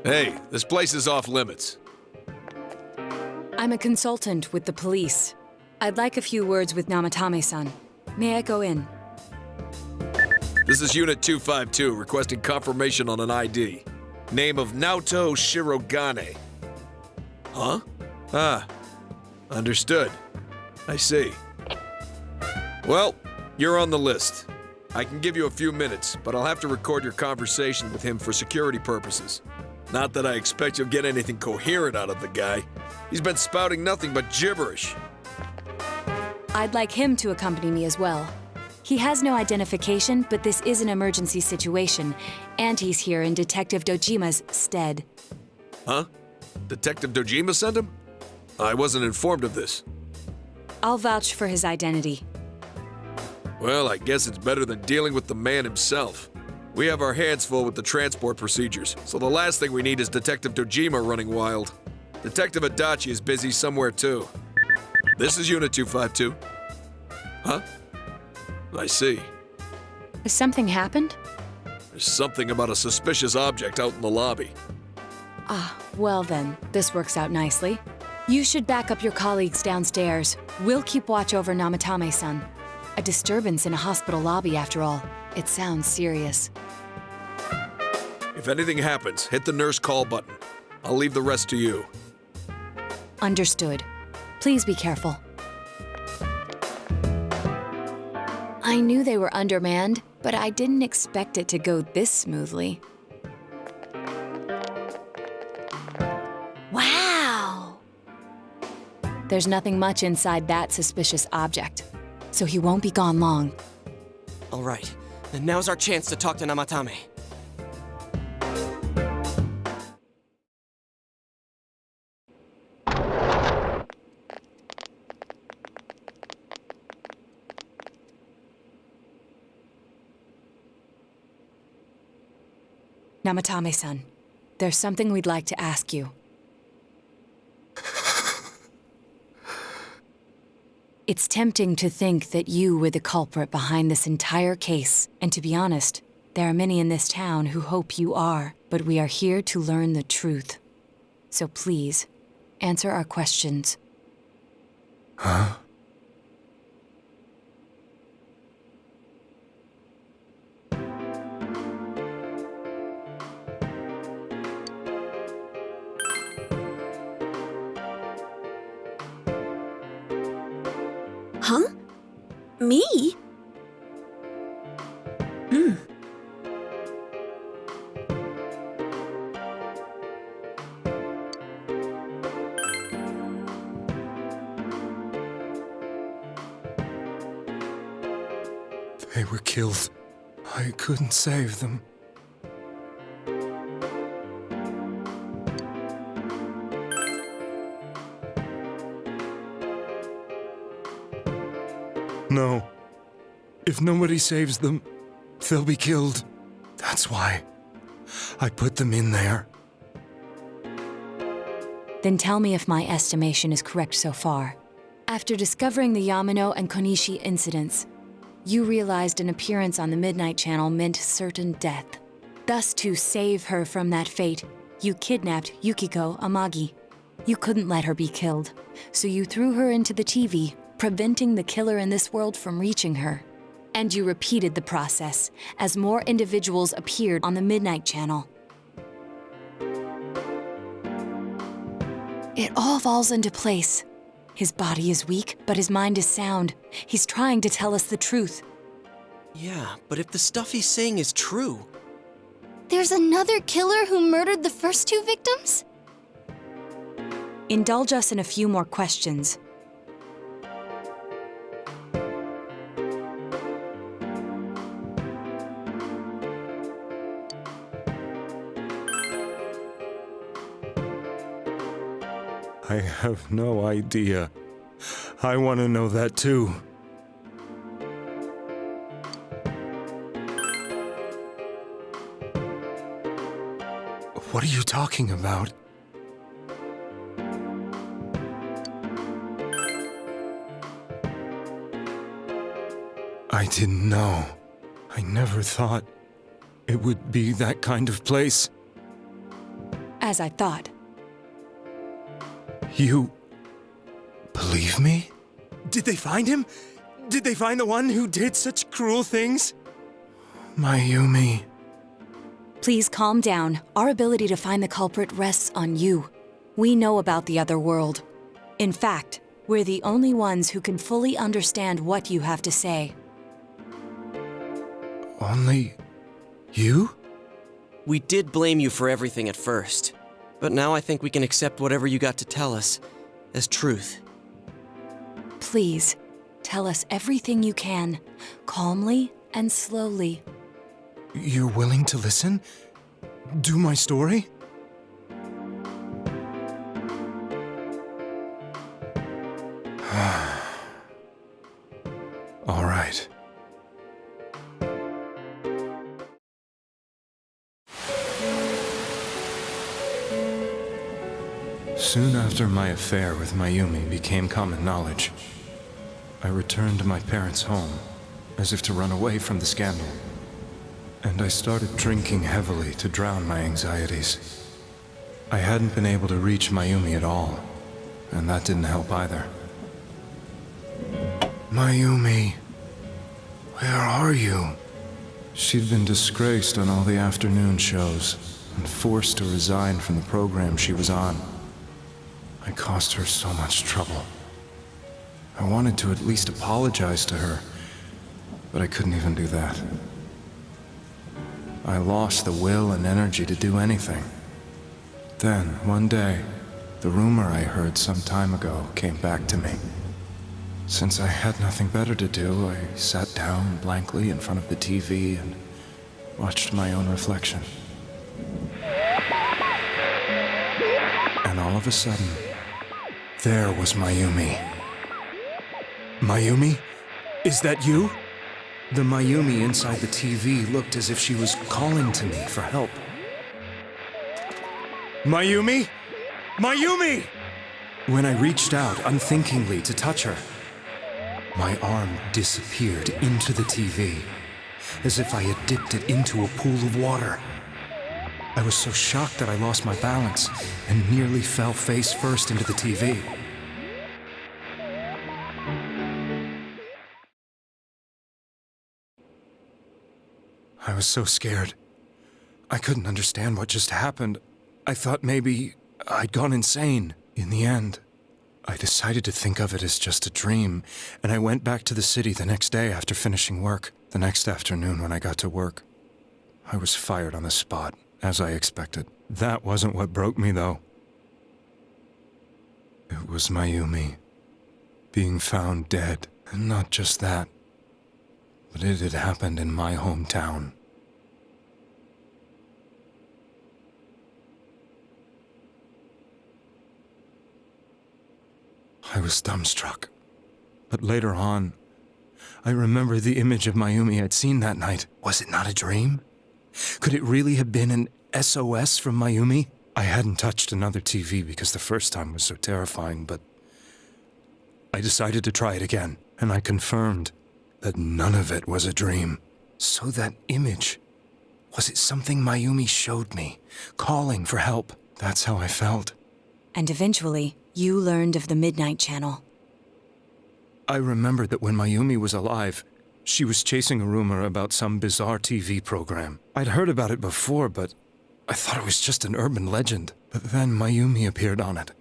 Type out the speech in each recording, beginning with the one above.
Hey, this place is off limits. I'm a consultant with the police. I'd like a few words with Namatame-san. May I go in? This is Unit 252, requesting confirmation on an ID. Name of Naoto Shirogane. Huh? Ah, understood. I see. Well, you're on the list. I can give you a few minutes, but I'll have to record your conversation with him for security purposes. Not that I expect you'll get anything coherent out of the guy. He's been spouting nothing but gibberish. I'd like him to accompany me as well. He has no identification, but this is an emergency situation, and he's here in Detective Dojima's stead. Huh? Detective Dojima sent him? I wasn't informed of this. I'll vouch for his identity. Well, I guess it's better than dealing with the man himself. We have our hands full with the transport procedures, so the last thing we need is Detective Dojima running wild. Detective Adachi is busy somewhere too. This is Unit 252. Huh? I see. Has something happened? There's something about a suspicious object out in the lobby. Ah, well then, this works out nicely. You should back up your colleagues downstairs. We'll keep watch over Namatame-san. A disturbance in a hospital lobby, after all. It sounds serious. If anything happens, hit the nurse call button. I'll leave the rest to you. Understood. Please be careful. I knew they were undermanned, but I didn't expect it to go this smoothly. Wow! There's nothing much inside that suspicious object, so he won't be gone long. All right, then now's our chance to talk to Namatame. Namatame-san, there's something we'd like to ask you. It's tempting to think that you were the culprit behind this entire case, and to be honest, there are many in this town who hope you are, but we are here to learn the truth. So please, answer our questions. Huh? Huh? Me? They were killed. I couldn't save them. No. If nobody saves them, they'll be killed. That's why I put them in there. Then tell me if my estimation is correct so far. After discovering the Yamano and Konishi incidents, you realized an appearance on the Midnight Channel meant certain death. Thus, to save her from that fate, you kidnapped Yukiko Amagi. You couldn't let her be killed, so you threw her into the TV, preventing the killer in this world from reaching her. And you repeated the process as more individuals appeared on the Midnight Channel. It all falls into place. His body is weak, but his mind is sound. He's trying to tell us the truth. Yeah, but if the stuff he's saying is true... There's another killer who murdered the first two victims? Indulge us in a few more questions. I have no idea. I want to know that too. What are you talking about? I didn't know. I never thought it would be that kind of place. As I thought. You believe me? Did they find him? Did they find the one who did such cruel things? Mayumi. Please calm down. Our ability to find the culprit rests on you. We know about the other world. In fact, we're the only ones who can fully understand what you have to say. Only you? We did blame you for everything at first, but now I think we can accept whatever you got to tell us as truth. Please, tell us everything you can, calmly and slowly. You're willing to listen? Do my story? All right. Soon after my affair with Mayumi became common knowledge, I returned to my parents' home, as if to run away from the scandal. And I started drinking heavily to drown my anxieties. I hadn't been able to reach Mayumi at all, and that didn't help either. Mayumi, where are you? She'd been disgraced on all the afternoon shows and forced to resign from the program she was on. I caused her so much trouble. I wanted to at least apologize to her, but I couldn't even do that. I lost the will and energy to do anything. Then, one day, the rumor I heard some time ago came back to me. Since I had nothing better to do, I sat down blankly in front of the TV and watched my own reflection. And all of a sudden, there was Mayumi. Mayumi? Is that you? The Mayumi inside the TV looked as if she was calling to me for help. Mayumi? Mayumi! When I reached out unthinkingly to touch her, my arm disappeared into the TV, as if I had dipped it into a pool of water. I was so shocked that I lost my balance and nearly fell face first into the TV. I was so scared. I couldn't understand what just happened. I thought maybe I'd gone insane. In the end, I decided to think of it as just a dream, and I went back to the city the next day after finishing work. The next afternoon when I got to work, I was fired on the spot, as I expected. That wasn't what broke me, though. It was Mayumi being found dead. And not just that, but it had happened in my hometown. I was dumbstruck. But later on, I remembered the image of Mayumi I'd seen that night. Was it not a dream? Could it really have been an SOS from Mayumi? I hadn't touched another TV because the first time was so terrifying, but I decided to try it again, and I confirmed that none of it was a dream. So that image, was it something Mayumi showed me, calling for help? That's how I felt. And eventually, you learned of the Midnight Channel. I remembered that when Mayumi was alive, she was chasing a rumor about some bizarre TV program. I'd heard about it before, but I thought it was just an urban legend. But then Mayumi appeared on it,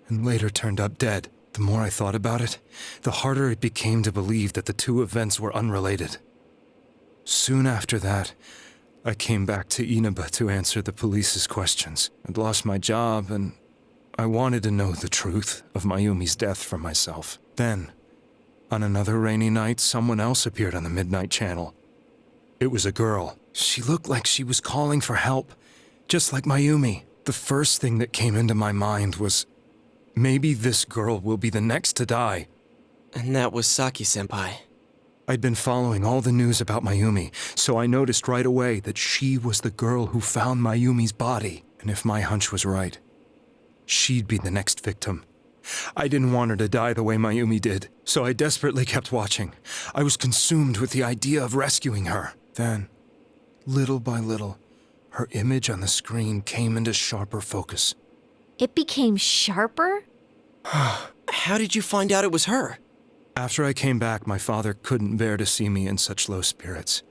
and later turned up dead. The more I thought about it, the harder it became to believe that the two events were unrelated. Soon after that, I came back to Inaba to answer the police's questions. I'd lost my job, and I wanted to know the truth of Mayumi's death for myself. Then, on another rainy night, someone else appeared on the Midnight Channel. It was a girl. She looked like she was calling for help, just like Mayumi. The first thing that came into my mind was, maybe this girl will be the next to die. And that was Saki-senpai. I'd been following all the news about Mayumi, so I noticed right away that she was the girl who found Mayumi's body. And if my hunch was right, she'd be the next victim. I didn't want her to die the way Mayumi did, so I desperately kept watching. I was consumed with the idea of rescuing her. Then, little by little, her image on the screen came into sharper focus. It became sharper? How did you find out it was her? After I came back, my father couldn't bear to see me in such low spirits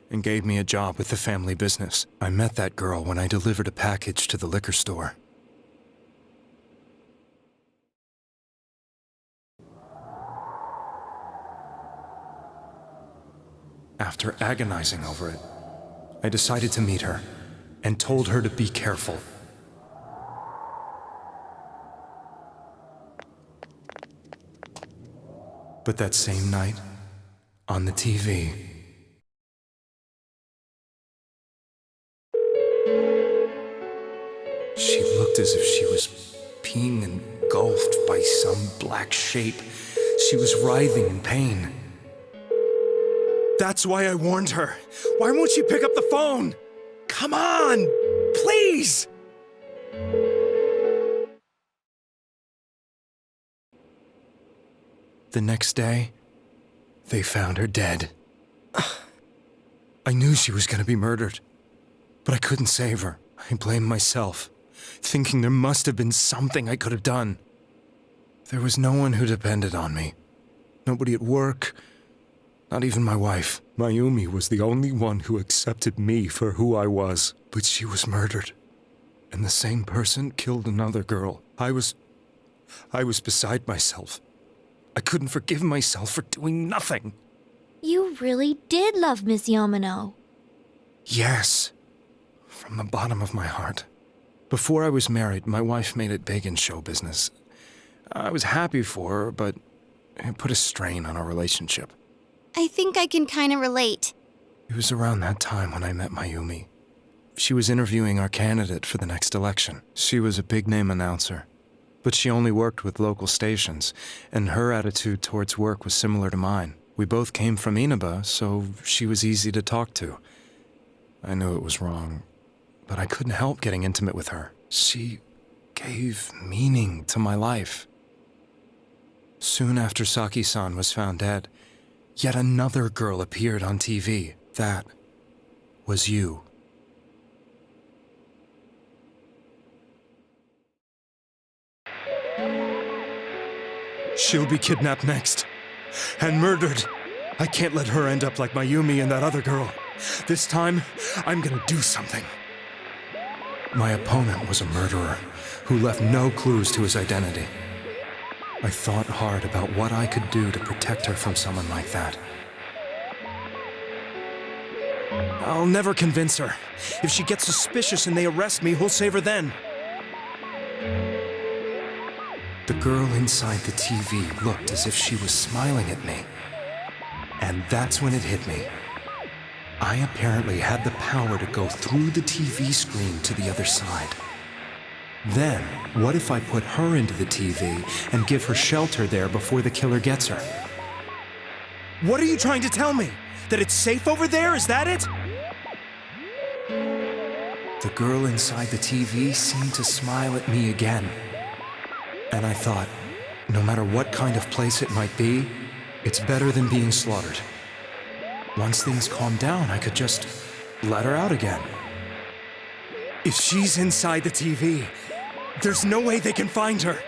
and gave me a job with the family business. I met that girl when I delivered a package to the liquor store. After agonizing over it, I decided to meet her and told her to be careful. But that same night, on the TV, she looked as if she was being engulfed by some black shape. She was writhing in pain. That's why I warned her. Why won't she pick up the phone? Come on, please! The next day, they found her dead. I knew she was going to be murdered, but I couldn't save her. I blamed myself, thinking there must have been something I could have done. There was no one who depended on me. Nobody at work, not even my wife. Mayumi was the only one who accepted me for who I was. But she was murdered, and the same person killed another girl. I was beside myself. I couldn't forgive myself for doing nothing. You really did love Miss Yamano. Yes, from the bottom of my heart. Before I was married, my wife made it big in show business. I was happy for her, but it put a strain on our relationship. I think I can kind of relate. It was around that time when I met Mayumi. She was interviewing our candidate for the next election. She was a big-name announcer, but she only worked with local stations, and her attitude towards work was similar to mine. We both came from Inaba, so she was easy to talk to. I knew it was wrong, but I couldn't help getting intimate with her. She gave meaning to my life. Soon after Saki-san was found dead, yet another girl appeared on TV. That was you. She'll be kidnapped next. And murdered. I can't let her end up like Mayumi and that other girl. This time, I'm gonna do something. My opponent was a murderer who left no clues to his identity. I thought hard about what I could do to protect her from someone like that. I'll never convince her. If she gets suspicious and they arrest me, who'll save her then? The girl inside the TV looked as if she was smiling at me. And that's when it hit me. I apparently had the power to go through the TV screen to the other side. Then, what if I put her into the TV and give her shelter there before the killer gets her? What are you trying to tell me? That it's safe over there? Is that it? The girl inside the TV seemed to smile at me again. And I thought, no matter what kind of place it might be, it's better than being slaughtered. Once things calmed down, I could just let her out again. If she's inside the TV, there's no way they can find her.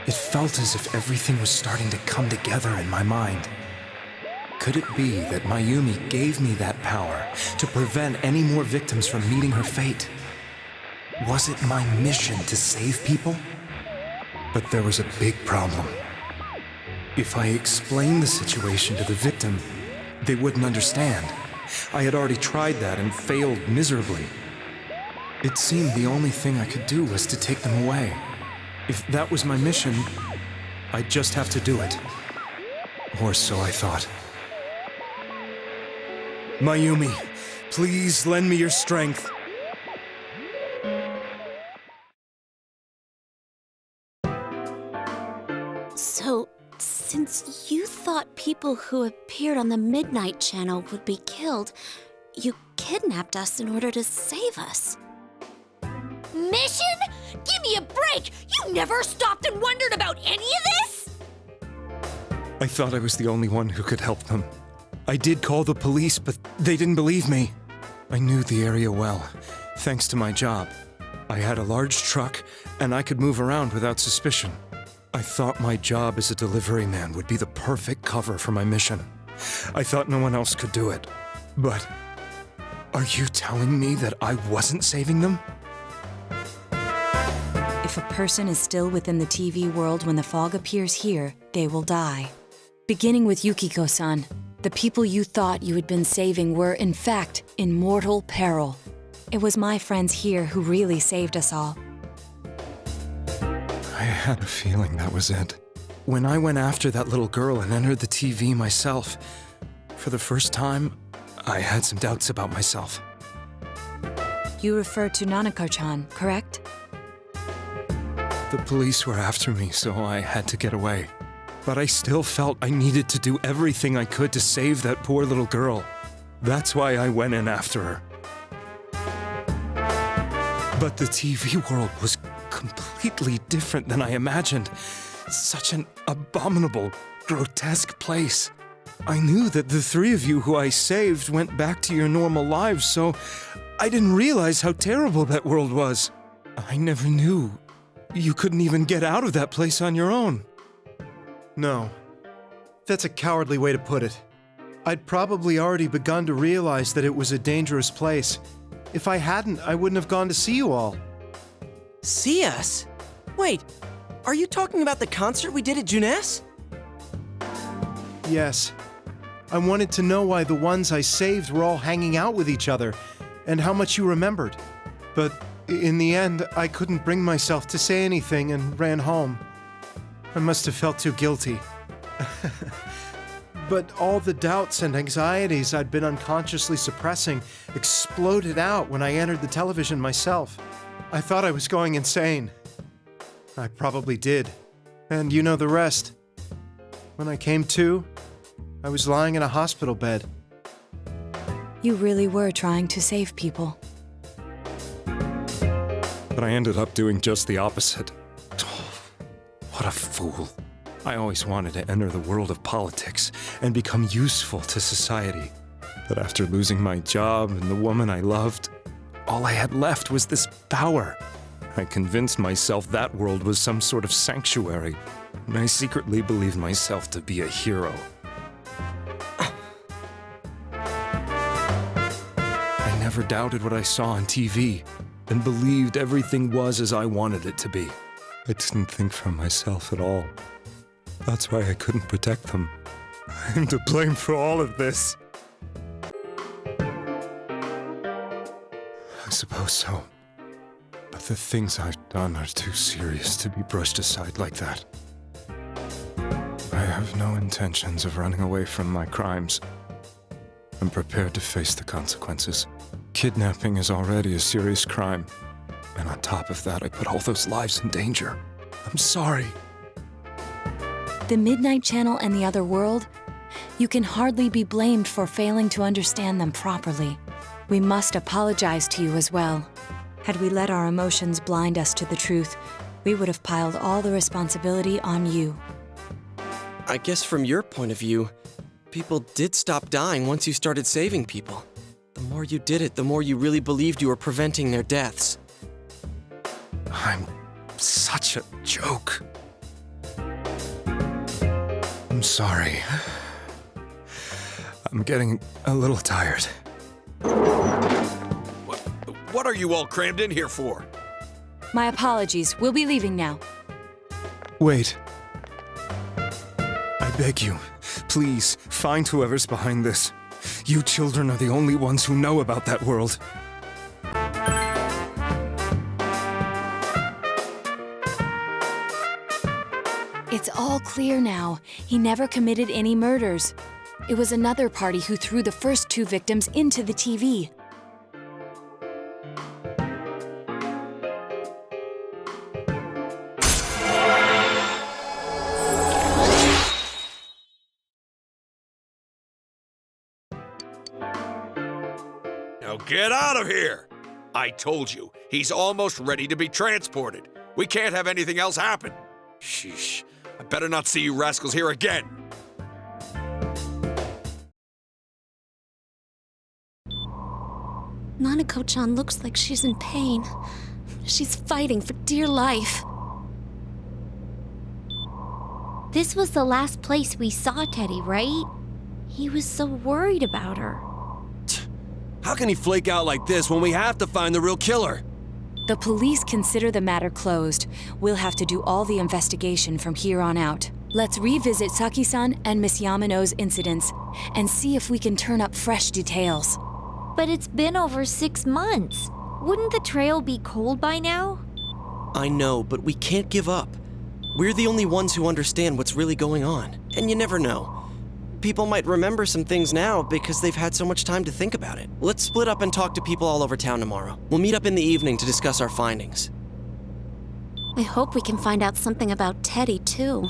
It felt as if everything was starting to come together in my mind. Could it be that Mayumi gave me that power to prevent any more victims from meeting her fate? Was it my mission to save people? But there was a big problem. If I explained the situation to the victim, they wouldn't understand. I had already tried that and failed miserably. It seemed the only thing I could do was to take them away. If that was my mission, I'd just have to do it. Or so I thought. Mayumi, please lend me your strength. So, since you thought people who appeared on the Midnight Channel would be killed, you kidnapped us in order to save us. Mission? Give me a break! You never stopped and wondered about any of this? I thought I was the only one who could help them. I did call the police, but they didn't believe me. I knew the area well, Thanks to my job, I had a large truck and I could move around without suspicion. I thought my job as a delivery man would be the perfect cover for my mission. I thought no one else could do it. But are you telling me that I wasn't saving them? If a person is still within the TV world when the fog appears here, they will die. Beginning with Yukiko-san, the people you thought you had been saving were, in fact, in mortal peril. It was my friends here who really saved us all. I had a feeling that was it. When I went after that little girl and entered the TV myself, for the first time, I had some doubts about myself. You refer to Nanakar-chan, correct? The police were after me, so I had to get away. But I still felt I needed to do everything I could to save that poor little girl. That's why I went in after her. But the TV world was completely different than I imagined. Such an abominable, grotesque place. I knew that the three of you who I saved went back to your normal lives, so I didn't realize how terrible that world was. I never knew you couldn't even get out of that place on your own. No. That's a cowardly way to put it. I'd probably already begun to realize that it was a dangerous place. If I hadn't, I wouldn't have gone to see you all. See us? Wait, are you talking about the concert we did at Junes? Yes. I wanted to know why the ones I saved were all hanging out with each other, and how much you remembered. But in the end, I couldn't bring myself to say anything and ran home. I must have felt too guilty. But all the doubts and anxieties I'd been unconsciously suppressing exploded out when I entered the television myself. I thought I was going insane. I probably did. And you know the rest. When I came to, I was lying in a hospital bed. You really were trying to save people. But I ended up doing just the opposite. What a fool. I always wanted to enter the world of politics and become useful to society. But after losing my job and the woman I loved, all I had left was this power. I convinced myself that world was some sort of sanctuary, and I secretly believed myself to be a hero. I never doubted what I saw on TV, and believed everything was as I wanted it to be. I didn't think for myself at all. That's why I couldn't protect them. I'm to blame for all of this. I suppose so. But the things I've done are too serious to be brushed aside like that. I have no intentions of running away from my crimes. I'm prepared to face the consequences. Kidnapping is already a serious crime. And on top of that, I put all those lives in danger. I'm sorry. The Midnight Channel and the other world? You can hardly be blamed for failing to understand them properly. We must apologize to you as well. Had we let our emotions blind us to the truth, we would have piled all the responsibility on you. I guess from your point of view, people did stop dying once you started saving people. The more you did it, the more you really believed you were preventing their deaths. I'm such a joke. I'm sorry. I'm getting a little tired. What are you all crammed in here for? My apologies. We'll be leaving now. Wait. I beg you, please, find whoever's behind this. You children are the only ones who know about that world. It's all clear now. He never committed any murders. It was another party who threw the first two victims into the TV. Now get out of here! I told you, he's almost ready to be transported. We can't have anything else happen. Sheesh. I better not see you rascals here again. Nanako-chan looks like she's in pain. She's fighting for dear life. This was the last place we saw Teddy, right? He was so worried about her. How can he flake out like this when we have to find the real killer? The police consider the matter closed. We'll have to do all the investigation from here on out. Let's revisit Saki-san and Miss Yamano's incidents and see if we can turn up fresh details. But it's been over 6 months. Wouldn't the trail be cold by now? I know, but we can't give up. We're the only ones who understand what's really going on. And you never know. People might remember some things now because they've had so much time to think about it. Let's split up and talk to people all over town tomorrow. We'll meet up in the evening to discuss our findings. I hope we can find out something about Teddy, too.